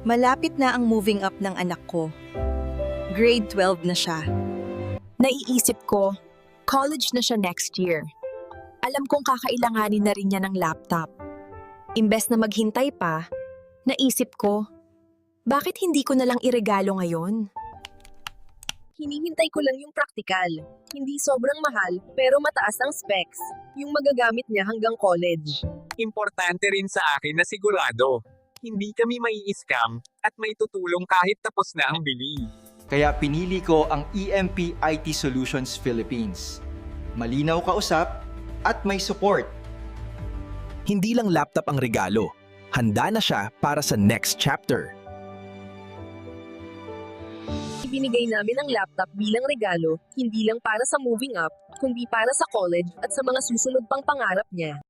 Malapit na ang moving up ng anak ko. Grade 12 na siya. Naiisip ko, college na siya next year. Alam kong kakailanganin na rin niya ng laptop. Imbes na maghintay pa, naisip ko, bakit hindi ko na lang iregalo ngayon? Hinihintay ko lang yung practical. Hindi sobrang mahal, pero mataas ang specs. Yung magagamit niya hanggang college. Importante rin sa akin na sigurado. Hindi kami mai-scam at may tutulong kahit tapos na ang bili. Kaya pinili ko ang EMP IT Solutions Philippines. Malinaw kausap at may support. Hindi lang laptop ang regalo. Handa na siya para sa next chapter. Ibinigay namin ang laptop bilang regalo, hindi lang para sa moving up, kundi para sa college at sa mga susunod pang pangarap niya.